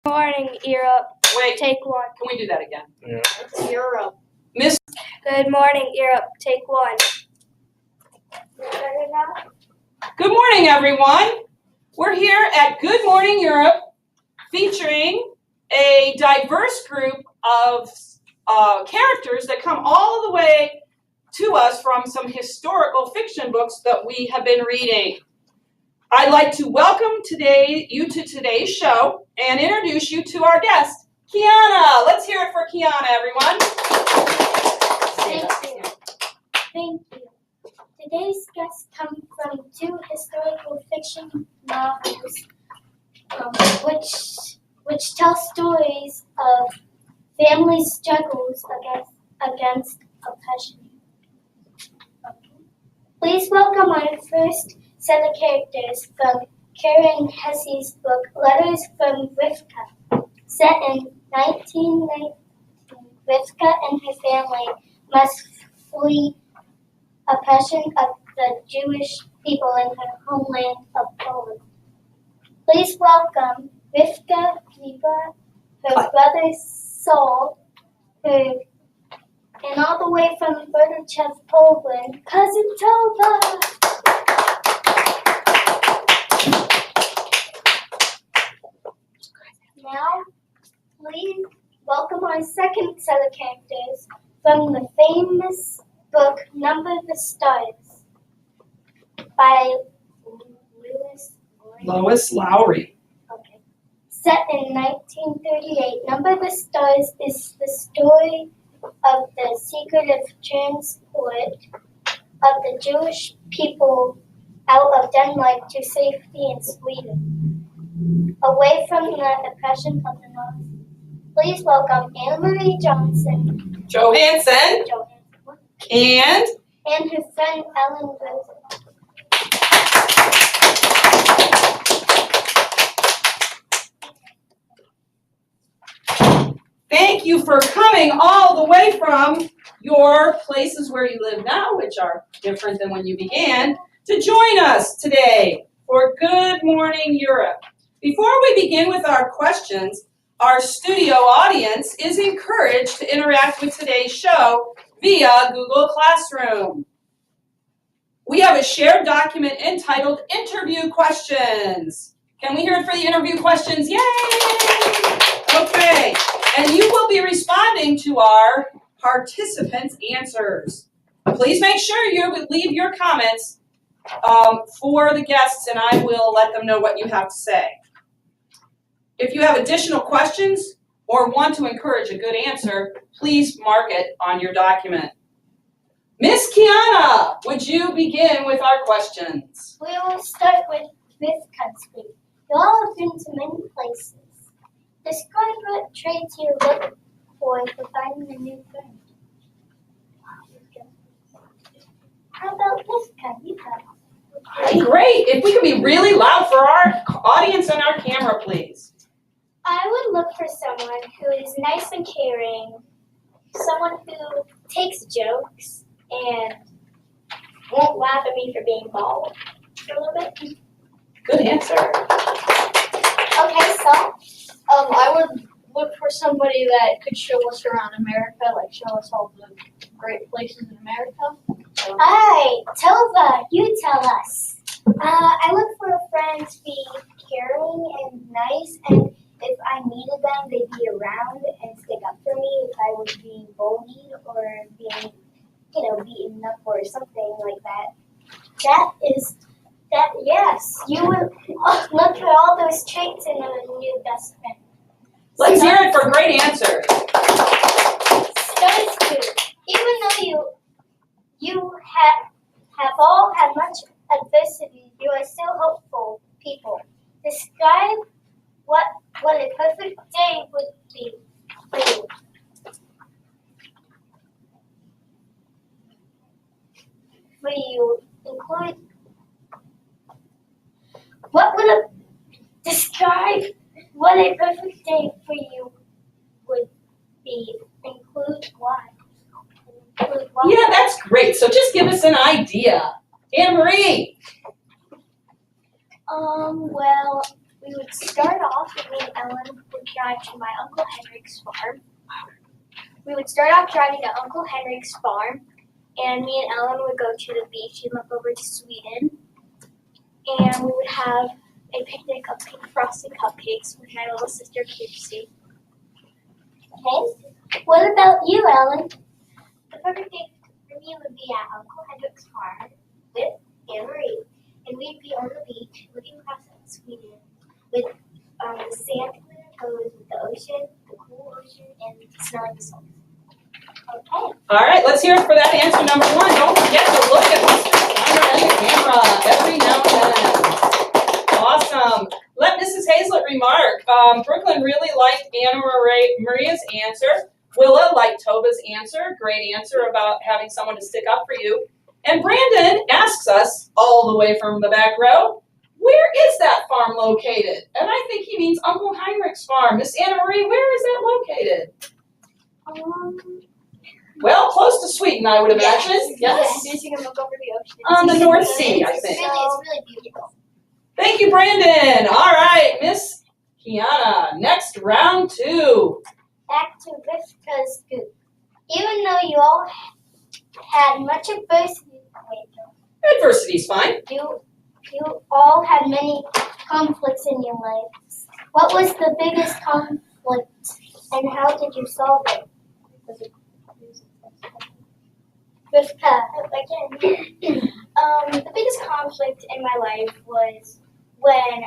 Morning, Europe. Wait, Take one. can we do that again? Yeah. Europe. Miss, Good morning, Europe. Take one. good morning, everyone. We're here at Good Morning Europe, featuring a diverse group of characters that come all the way to us from some historical fiction books that we have been reading. I'd like to welcome you to today's show and introduce you to our guest, Kiana. Let's hear it for Kiana, everyone. Thank you. Today's guests come from two historical fiction novels, which tell stories of family struggles against oppression. Please welcome our first set of characters from Karen Hesse's book, Letters from Rivka. Set in 1919, Rivka and her family must flee oppression of the Jewish people in her homeland of Poland. Please welcome Rivka, Liba, her brother Saul, and all the way from Berdichev, Poland, cousin Tova. Now, please welcome our second set of characters from the famous book Number the Stars by Lois Lowry. Okay. Set in 1938, Number the Stars is the story of the secretive transport of the Jewish people out of Denmark to safety in Sweden, away from the oppression of the Nazis. Please welcome Anne-Marie Johnson, Johansson. And her friend Ellen Rosen. thank you for coming all the way from your places where you live now, which are different than when you began, to join us today for Good Morning Europe. Before we begin with our questions, our studio audience is encouraged to interact with today's show via Google Classroom. We have a shared document entitled Interview Questions. Can we hear it for the interview questions? Yay! Okay, and you will be responding to our participants' answers. Please make sure you leave your comments for the guests, and I will let them know what you have to say. If you have additional questions or want to encourage a good answer, please mark it on your document. Miss Kiana, would you begin with our questions? We will start with country. You all have been to many places. Describe what traits you look for finding a new friend. How about this country? Great. If we could be really loud for our audience and our camera, please. I would look for someone who is nice and caring, someone who takes jokes and won't laugh at me for being bald for a little bit. Good answer. Okay, so I would look for somebody that could show us around America, like show us all the great places in America. Alright, Tova, you tell us. I look for a friend to be caring and nice, and if I needed them, they'd be around and stick up for me if I was being bullied or being, beaten up or something like that. Yes, you would look for all those traits in a new best friend. Let's hear it for great answers. Studies too. Even though you have all had much adversity, you are still hopeful people. Describe what a perfect day would be for you. For you, include describe what a perfect day for you would be. Include why. Yeah, that's great. So just give us an idea. Anne-Marie. Well, we would start off, me and Ellen would drive to my Uncle Henrik's farm. We would start off driving to Uncle Henrik's farm, and me and Ellen would go to the beach and look over to Sweden. And we would have a picnic of pink frosted cupcakes with my little sister Kirsten. Okay. What about you, Ellen? The perfect day for me would be at Uncle Hendrik's farm with Anne Marie. And we'd be on the beach looking across at Sweden with the sand glitter goes with the ocean, the cool ocean, and smelling the salt. Okay. All right, let's hear it for that answer number one. Don't forget to look at Mr. Steiner and the camera every now and then. Awesome. Let Mrs. Hazlett remark. Brooklyn really liked Anna Maria's answer. Willa liked Tova's answer. Great answer about having someone to stick up for you. And Brandon asks us, all the way from the back row, where is that farm located? And I think he means Uncle Heinrich's farm. Miss Anna Marie, where is that located? Well, close to Sweden, I would imagine. Yes. You can look over the ocean. On the North Sea, I think. It's really beautiful. Thank you, Brandon. All right, Miss Kiana, next round two. Back to Rivka's group. Even though you all had much adversity, Adversity's fine. you all had many conflicts in your lives. What was the biggest conflict, and how did you solve it? Rivka, again. The biggest conflict in my life was when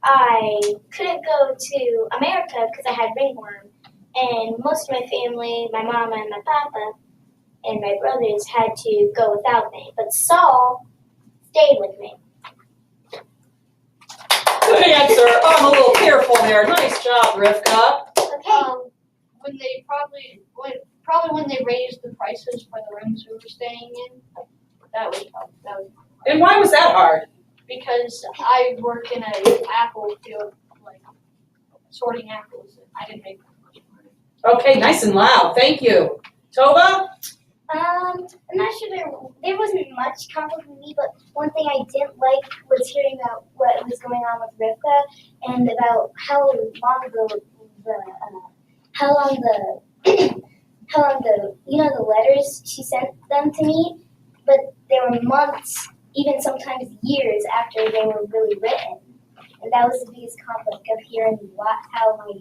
I couldn't go to America because I had ringworm, and most of my family, my mama and my papa, and my brothers had to go without me. But Saul stayed with me. Good answer. Oh, I'm a little tearful there. Nice job, Rivka. Okay. When they probably when they raised the prices for the rooms we were staying in, that was And why was that hard? because I work in an apple field, like sorting apples, and I didn't make that much money. Okay, nice and loud. Thank you. Tova? I'm not sure there wasn't much conflict with me, but one thing I didn't like was hearing about what was going on with Rivka and about how long the letters she sent them to me, but they were months, even sometimes years after they were really written, and that was the biggest conflict of hearing how my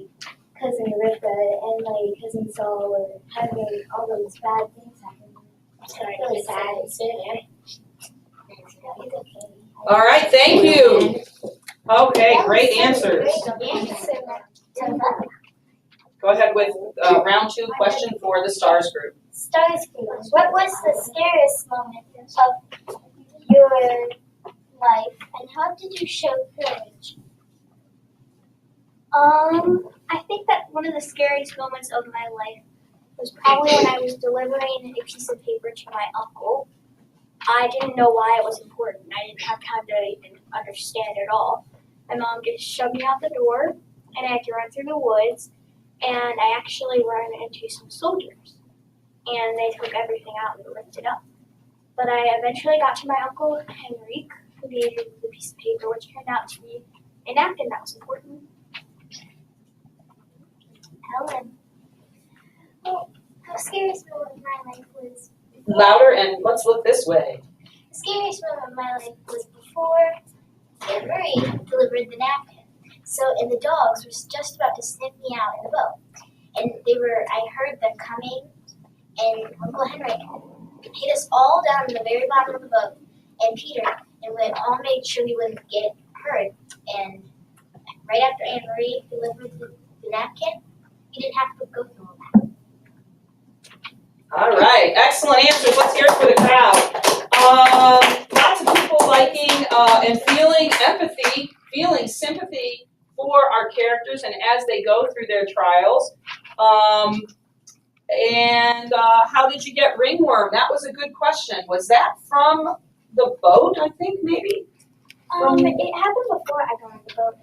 cousin Rivka and my cousin Saul were having all those bad things happen. Sorry, Really sad. it's sad. It's okay. All right, thank you. Okay, great answers. Go ahead with round two question for the STARS group. Stars group. What was the scariest moment of your life, and how did you show courage? I think that one of the scariest moments of my life was probably when I was delivering a piece of paper to my uncle. I didn't know why it was important. I didn't have time to even understand it all. My mom just shoved me out the door, and I had to run through the woods, and I actually ran into some soldiers, and they took everything out and ripped it up. But I eventually got to my Uncle Henrik, who gave me the piece of paper, which turned out to be a napkin that was important. Ellen. Well, the scariest moment of my life was Louder and let's look this way. the scariest moment of my life was before Aunt Marie delivered the napkin. So, and the dogs were just about to sniff me out in the boat. And I heard them coming, and Uncle Henrik hit us all down in the very bottom of the boat, and Peter, and we all made sure we wouldn't get hurt. And right after Aunt Marie delivered the napkin, you didn't have to go through all that. All right, excellent answers. Let's hear it for the crowd. Lots of people liking and feeling empathy, feeling sympathy for our characters and as they go through their trials. And how did you get ringworm? That was a good question. Was that from the boat, I think, maybe? It happened before I got on the boat.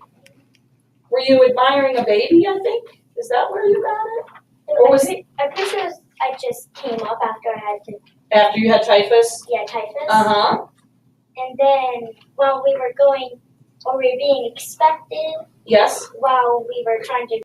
Were you admiring a baby, I think? Is that where you got it? Or was it I'm pretty sure I just came up after I had to, after you had typhus? typhus. Uh-huh. And then while we were being expected, Yes. while we were trying to